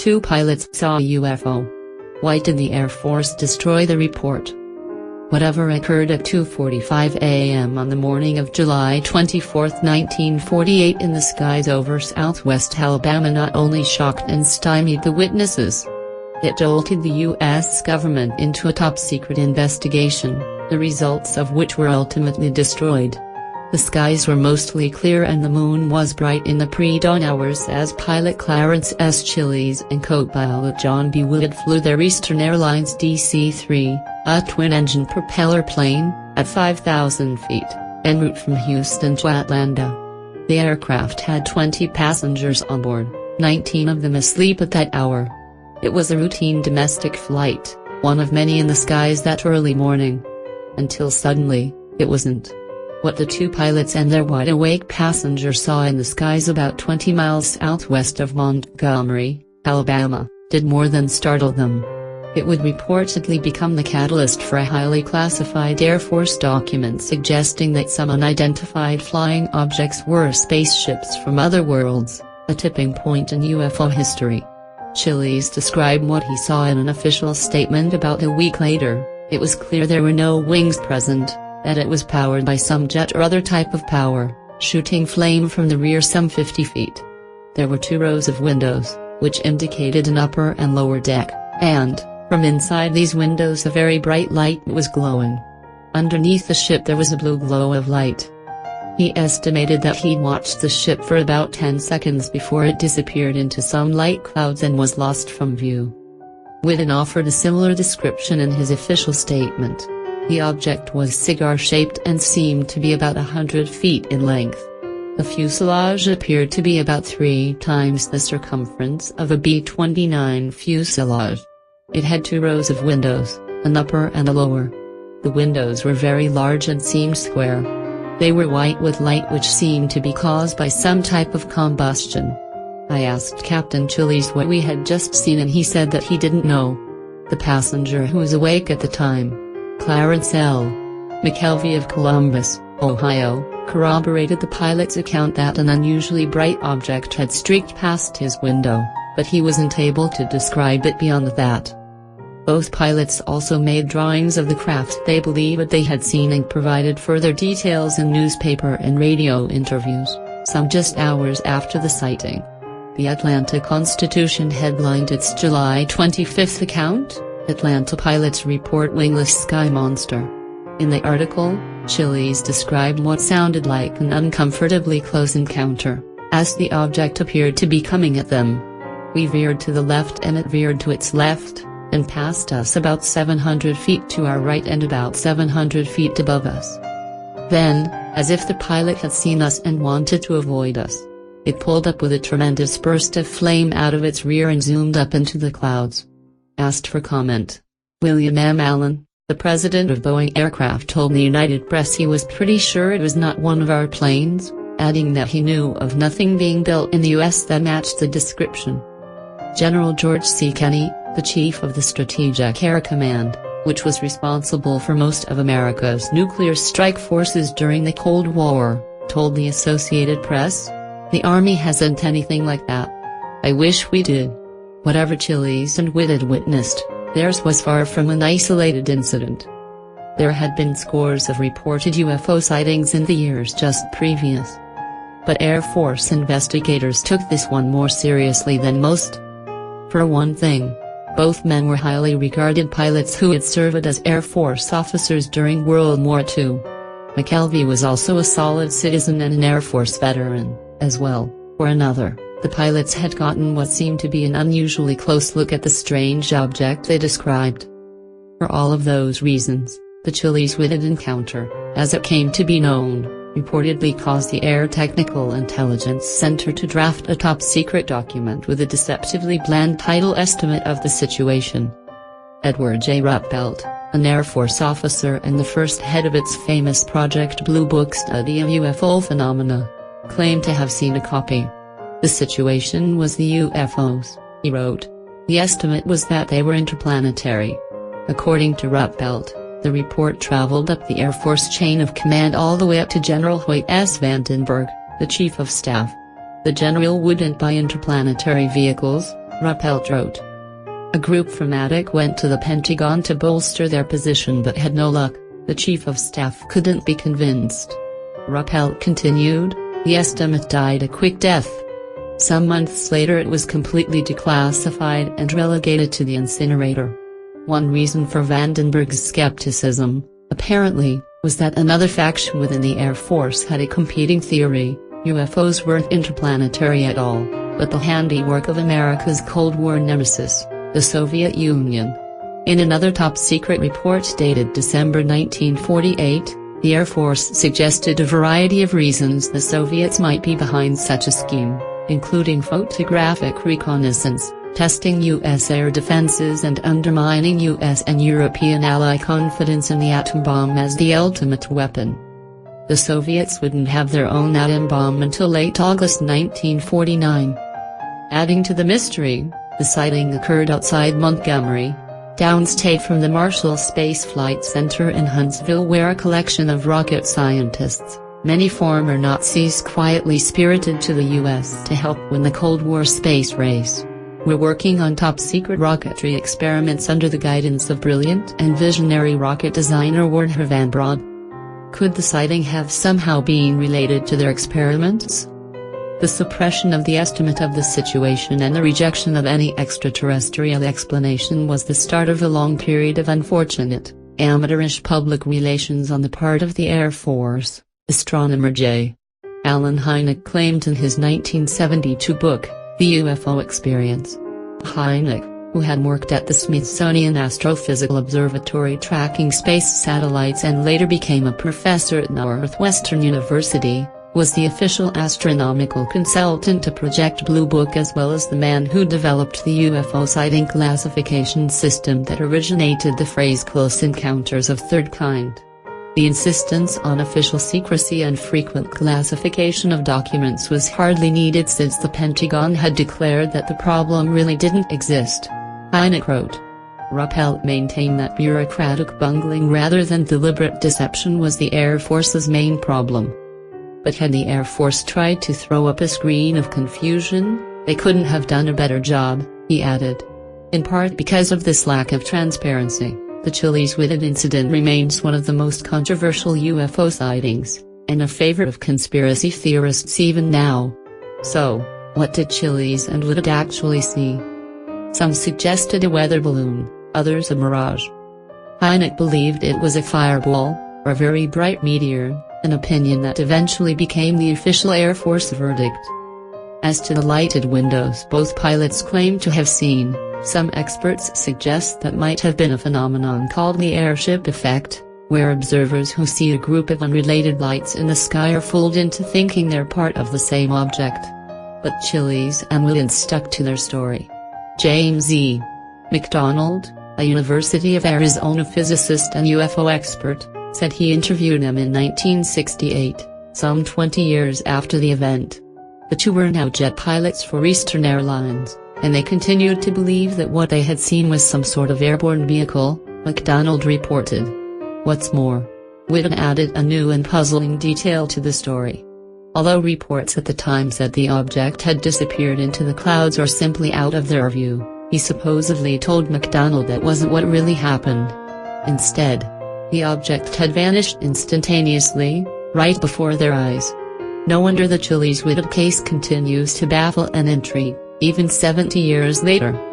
2 pilots saw a UFO. Why did the Air Force destroy the report? Whatever occurred at 2:45 a.m. on the morning of July 24, 1948 in the skies over southwest Alabama not only shocked and stymied the witnesses. It jolted the U.S. government into a top-secret investigation, the results of which were ultimately destroyed. The skies were mostly clear and the moon was bright in the pre-dawn hours as pilot Clarence S. Chiles and co-pilot John B. Whitted flew their Eastern Airlines DC-3, a twin-engine propeller plane, at 5,000 feet, en route from Houston to Atlanta. The aircraft had 20 passengers on board, 19 of them asleep at that hour. It was a routine domestic flight, one of many in the skies that early morning. Until suddenly, it wasn't. What the 2 pilots and their wide-awake passenger saw in the skies about 20 miles southwest of Montgomery, Alabama, did more than startle them. It would reportedly become the catalyst for a highly classified Air Force document suggesting that some unidentified flying objects were spaceships from other worlds, a tipping point in UFO history. Chiles described what he saw in an official statement about a week later. It was clear there were no wings present, that it was powered by some jet or other type of power, shooting flame from the rear some 50 feet. There were 2 rows of windows, which indicated an upper and lower deck, and, from inside these windows a very bright light was glowing. Underneath the ship there was a blue glow of light. He estimated that he'd watched the ship for about 10 seconds before it disappeared into some light clouds and was lost from view. Whitted offered a similar description in his official statement. The object was cigar-shaped and seemed to be about 100 feet in length. The fuselage appeared to be about 3 times the circumference of a B-29 fuselage. It had 2 rows of windows, an upper and a lower. The windows were very large and seemed square. They were white with light which seemed to be caused by some type of combustion. I asked Captain Chiles what we had just seen and he said that he didn't know. The passenger who was awake at the time, Clarence L. McKelvey of Columbus, Ohio, corroborated the pilot's account that an unusually bright object had streaked past his window, but he wasn't able to describe it beyond that. Both pilots also made drawings of the craft they believed they had seen and provided further details in newspaper and radio interviews, some just hours after the sighting. The Atlanta Constitution headlined its July 25 account, "Atlanta pilots report wingless sky monster." In the article, Chiles described what sounded like an uncomfortably close encounter, as the object appeared to be coming at them. "We veered to the left and it veered to its left, and passed us about 700 feet to our right and about 700 feet above us. Then, as if the pilot had seen us and wanted to avoid us, it pulled up with a tremendous burst of flame out of its rear and zoomed up into the clouds." Asked for comment, William M. Allen, the president of Boeing Aircraft, told the United Press he was pretty sure it was not one of our planes, adding that he knew of nothing being built in the U.S. that matched the description. General George C. Kenney, the chief of the Strategic Air Command, which was responsible for most of America's nuclear strike forces during the Cold War, told the Associated Press, "The Army hasn't anything like that. I wish we did." Whatever Chiles and Whitted witnessed, theirs was far from an isolated incident. There had been scores of reported UFO sightings in the years just previous. But Air Force investigators took this one more seriously than most. For one thing, both men were highly regarded pilots who had served as Air Force officers during World War II. McKelvey was also a solid citizen and an Air Force veteran, as well. For another, the pilots had gotten what seemed to be an unusually close look at the strange object they described. For all of those reasons, the Chiles-Whitted encounter, as it came to be known, reportedly caused the Air Technical Intelligence Center to draft a top-secret document with a deceptively bland title estimate of the situation. Edward J. Ruppelt, an Air Force officer and the first head of its famous Project Blue Book study of UFO phenomena, claimed to have seen a copy. "The situation was the UFOs," he wrote. "The estimate was that they were interplanetary." According to Ruppelt, the report traveled up the Air Force chain of command all the way up to General Hoyt S. Vandenberg, the Chief of Staff. The general wouldn't buy interplanetary vehicles, Ruppelt wrote. A group from Attic went to the Pentagon to bolster their position but had no luck. The chief of staff couldn't be convinced. Ruppelt continued, the estimate died a quick death. Some months later it was completely declassified and relegated to the incinerator. One reason for Vandenberg's skepticism, apparently, was that another faction within the Air Force had a competing theory: UFOs weren't interplanetary at all, but the handiwork of America's Cold War nemesis, the Soviet Union. In another top-secret report dated December 1948, the Air Force suggested a variety of reasons the Soviets might be behind such a scheme, including photographic reconnaissance, testing U.S. air defenses and undermining U.S. and European ally confidence in the atom bomb as the ultimate weapon. The Soviets wouldn't have their own atom bomb until late August 1949. Adding to the mystery, the sighting occurred outside Montgomery, downstate from the Marshall Space Flight Center in Huntsville, where a collection of rocket scientists, many former Nazis, quietly spirited to the U.S. to help win the Cold War space race, were working on top-secret rocketry experiments under the guidance of brilliant and visionary rocket designer Wernher von Braun. Could the sighting have somehow been related to their experiments? The suppression of the estimate of the situation and the rejection of any extraterrestrial explanation was the start of a long period of unfortunate, amateurish public relations on the part of the Air Force. Astronomer J. Allen Hynek claimed in his 1972 book, The UFO Experience. Hynek, who had worked at the Smithsonian Astrophysical Observatory tracking space satellites and later became a professor at Northwestern University, was the official astronomical consultant to Project Blue Book as well as the man who developed the UFO sighting classification system that originated the phrase close encounters of third kind. The insistence on official secrecy and frequent classification of documents was hardly needed since the Pentagon had declared that the problem really didn't exist. Hynek wrote. Ruppelt maintained that bureaucratic bungling rather than deliberate deception was the Air Force's main problem. But had the Air Force tried to throw up a screen of confusion, they couldn't have done a better job, he added. In part because of this lack of transparency, the Chiles Whitted incident remains one of the most controversial UFO sightings, and a favorite of conspiracy theorists even now. So, what did Chiles and Whitted actually see? Some suggested a weather balloon, others a mirage. Hynek believed it was a fireball, or a very bright meteor, an opinion that eventually became the official Air Force verdict. As to the lighted windows both pilots claimed to have seen, some experts suggest that might have been a phenomenon called the airship effect, where observers who see a group of unrelated lights in the sky are fooled into thinking they're part of the same object. But Chiles and Whitted stuck to their story. James E. McDonald, a University of Arizona physicist and UFO expert, said he interviewed them in 1968, some 20 years after the event. The two were now jet pilots for Eastern Airlines, and they continued to believe that what they had seen was some sort of airborne vehicle, McDonald reported. What's more, Whitted added a new and puzzling detail to the story. Although reports at the time said the object had disappeared into the clouds or simply out of their view, he supposedly told McDonald that wasn't what really happened. Instead, the object had vanished instantaneously, right before their eyes. No wonder the Chiles Whitted case continues to baffle and intrigue, even 70 years later.